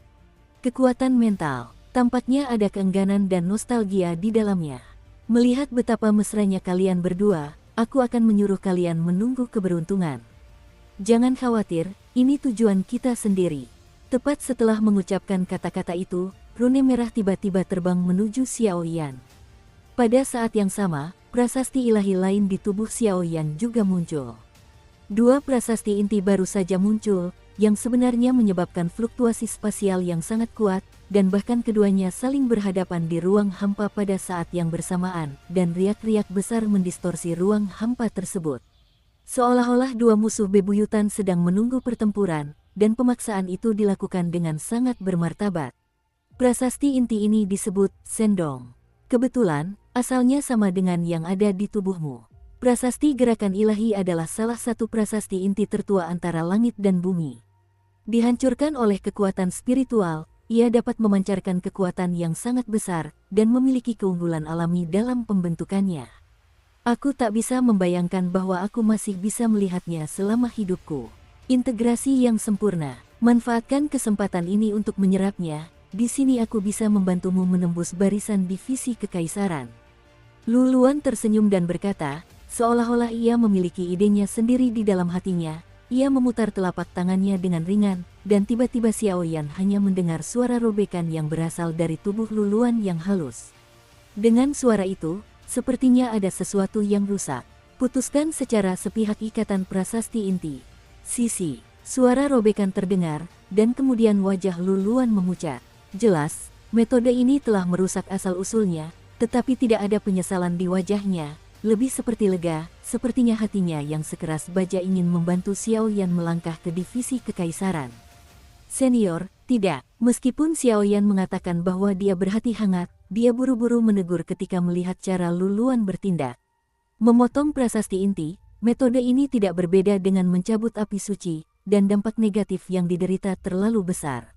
Kekuatan mental, tampaknya ada keengganan dan nostalgia di dalamnya. "Melihat betapa mesranya kalian berdua, aku akan menyuruh kalian menunggu keberuntungan. Jangan khawatir, ini tujuan kita sendiri." Tepat setelah mengucapkan kata-kata itu, rune merah tiba-tiba terbang menuju Xiao Yan. Pada saat yang sama, prasasti ilahi lain di tubuh Xiao Yan juga muncul. Dua prasasti inti baru saja muncul, yang sebenarnya menyebabkan fluktuasi spasial yang sangat kuat, dan bahkan keduanya saling berhadapan di ruang hampa pada saat yang bersamaan, dan riak-riak besar mendistorsi ruang hampa tersebut. Seolah-olah dua musuh bebuyutan sedang menunggu pertempuran, dan pemaksaan itu dilakukan dengan sangat bermartabat. Prasasti inti ini disebut Sendong. Kebetulan, asalnya sama dengan yang ada di tubuhmu. Prasasti gerakan ilahi adalah salah satu prasasti inti tertua antara langit dan bumi. Dihancurkan oleh kekuatan spiritual, ia dapat memancarkan kekuatan yang sangat besar, dan memiliki keunggulan alami dalam pembentukannya. Aku tak bisa membayangkan bahwa aku masih bisa melihatnya selama hidupku. Integrasi yang sempurna. Manfaatkan kesempatan ini untuk menyerapnya. Di sini aku bisa membantumu menembus barisan divisi kekaisaran. Luluan tersenyum dan berkata, seolah-olah ia memiliki idenya sendiri di dalam hatinya. Ia memutar telapak tangannya dengan ringan, dan tiba-tiba Xiao Yan hanya mendengar suara robekan yang berasal dari tubuh Luluan yang halus. Dengan suara itu, sepertinya ada sesuatu yang rusak. Putuskan secara sepihak ikatan prasasti inti. Sisi, suara robekan terdengar, dan kemudian wajah Luluan memucat. Jelas, metode ini telah merusak asal-usulnya, tetapi tidak ada penyesalan di wajahnya, lebih seperti lega, sepertinya hatinya yang sekeras baja ingin membantu Xiao Yan melangkah ke divisi kekaisaran. Senior, tidak. Meskipun Xiao Yan mengatakan bahwa dia berhati hangat, dia buru-buru menegur ketika melihat cara Luluan bertindak. Memotong prasasti inti, Metode ini tidak berbeda dengan mencabut api suci, dan dampak negatif yang diderita terlalu besar.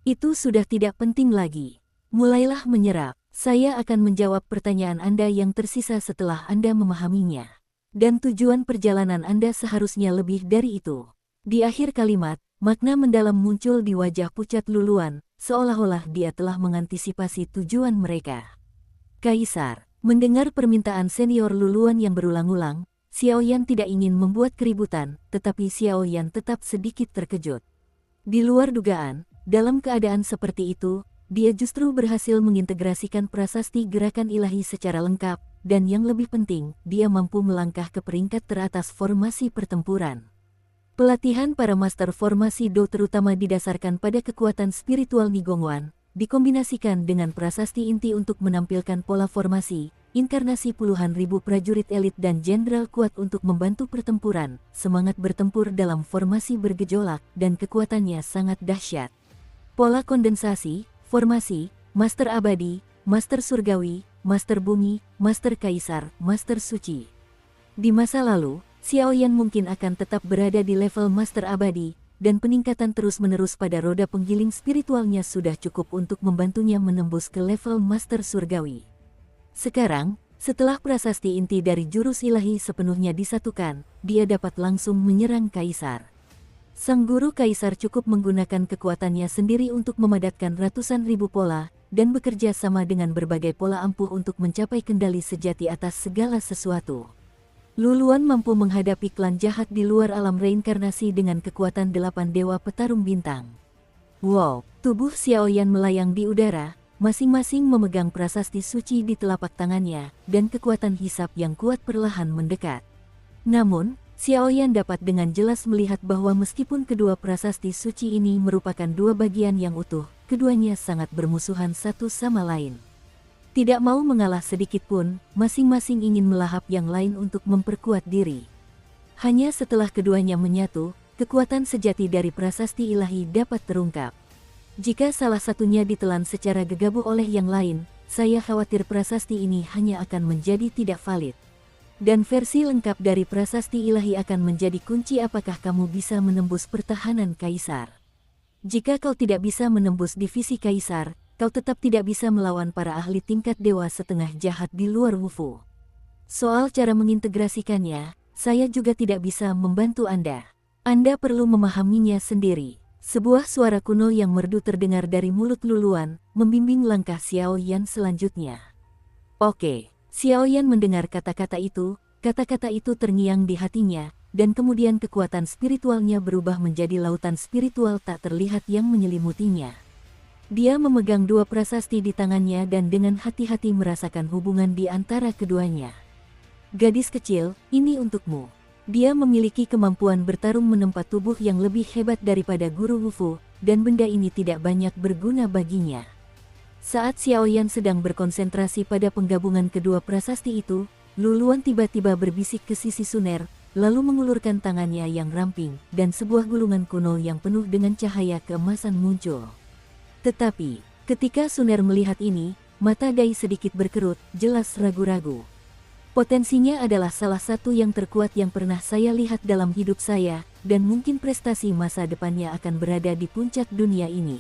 Itu sudah tidak penting lagi. Mulailah menyerap. Saya akan menjawab pertanyaan Anda yang tersisa setelah Anda memahaminya. Dan tujuan perjalanan Anda seharusnya lebih dari itu. Di akhir kalimat, makna mendalam muncul di wajah pucat Luluan, seolah-olah dia telah mengantisipasi tujuan mereka. Kaisar, mendengar permintaan senior Luluan yang berulang-ulang, Xiao Yan tidak ingin membuat keributan, tetapi Xiao Yan tetap sedikit terkejut. Di luar dugaan, dalam keadaan seperti itu, dia justru berhasil mengintegrasikan prasasti gerakan ilahi secara lengkap, dan yang lebih penting, dia mampu melangkah ke peringkat teratas formasi pertempuran. Pelatihan para master formasi Do terutama didasarkan pada kekuatan spiritual Nigongwan, dikombinasikan dengan prasasti inti untuk menampilkan pola formasi, inkarnasi puluhan ribu prajurit elit dan jenderal kuat untuk membantu pertempuran, semangat bertempur dalam formasi bergejolak, dan kekuatannya sangat dahsyat. Pola kondensasi, formasi, master abadi, master surgawi, master bumi, master kaisar, master suci. Di masa lalu, Xiao Yan mungkin akan tetap berada di level master abadi, dan peningkatan terus-menerus pada roda penggiling spiritualnya sudah cukup untuk membantunya menembus ke level master surgawi. Sekarang, setelah prasasti inti dari jurus ilahi sepenuhnya disatukan, dia dapat langsung menyerang kaisar. Sang guru kaisar cukup menggunakan kekuatannya sendiri untuk memadatkan ratusan ribu pola, dan bekerja sama dengan berbagai pola ampuh untuk mencapai kendali sejati atas segala sesuatu. Luluan mampu menghadapi klan jahat di luar alam reinkarnasi dengan kekuatan 8 dewa petarung bintang. Wow, tubuh Xiao Yan melayang di udara, masing-masing memegang prasasti suci di telapak tangannya, dan kekuatan hisap yang kuat perlahan mendekat. Namun, Xiao Yan dapat dengan jelas melihat bahwa meskipun kedua prasasti suci ini merupakan dua bagian yang utuh, keduanya sangat bermusuhan satu sama lain. Tidak mau mengalah sedikit pun, masing-masing ingin melahap yang lain untuk memperkuat diri. Hanya setelah keduanya menyatu, kekuatan sejati dari prasasti ilahi dapat terungkap. Jika salah satunya ditelan secara gegabah oleh yang lain, saya khawatir prasasti ini hanya akan menjadi tidak valid. Dan versi lengkap dari prasasti ilahi akan menjadi kunci apakah kamu bisa menembus pertahanan kaisar. Jika kau tidak bisa menembus divisi kaisar, kau tetap tidak bisa melawan para ahli tingkat dewa setengah jahat di luar Wufu. Soal cara mengintegrasikannya, saya juga tidak bisa membantu Anda. Anda perlu memahaminya sendiri. Sebuah suara kuno yang merdu terdengar dari mulut Luluan, membimbing langkah Xiao Yan selanjutnya. Oke. Xiao Yan mendengar kata-kata itu terngiang di hatinya, dan kemudian kekuatan spiritualnya berubah menjadi lautan spiritual tak terlihat yang menyelimutinya. Dia memegang dua prasasti di tangannya dan dengan hati-hati merasakan hubungan di antara keduanya. Gadis kecil, ini untukmu. Dia memiliki kemampuan bertarung menempa tubuh yang lebih hebat daripada guru Wufu, dan benda ini tidak banyak berguna baginya. Saat Xiao Yan sedang berkonsentrasi pada penggabungan kedua prasasti itu, Luluan tiba-tiba berbisik ke sisi Suner, lalu mengulurkan tangannya yang ramping, dan sebuah gulungan kuno yang penuh dengan cahaya keemasan muncul. Tetapi, ketika Suner melihat ini, mata Dai sedikit berkerut, jelas ragu-ragu. Potensinya adalah salah satu yang terkuat yang pernah saya lihat dalam hidup saya, dan mungkin prestasi masa depannya akan berada di puncak dunia ini.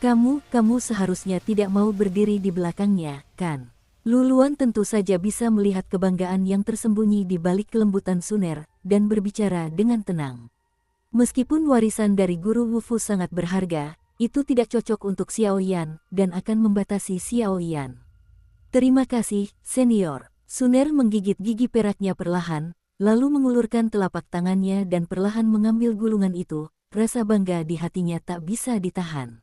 Kamu seharusnya tidak mau berdiri di belakangnya, kan? Luluan tentu saja bisa melihat kebanggaan yang tersembunyi di balik kelembutan Suner, dan berbicara dengan tenang. Meskipun warisan dari guru Wufu sangat berharga, itu tidak cocok untuk Xiao Yan, dan akan membatasi Xiao Yan. Terima kasih, senior. Suner menggigit gigi peraknya perlahan, lalu mengulurkan telapak tangannya dan perlahan mengambil gulungan itu, rasa bangga di hatinya tak bisa ditahan.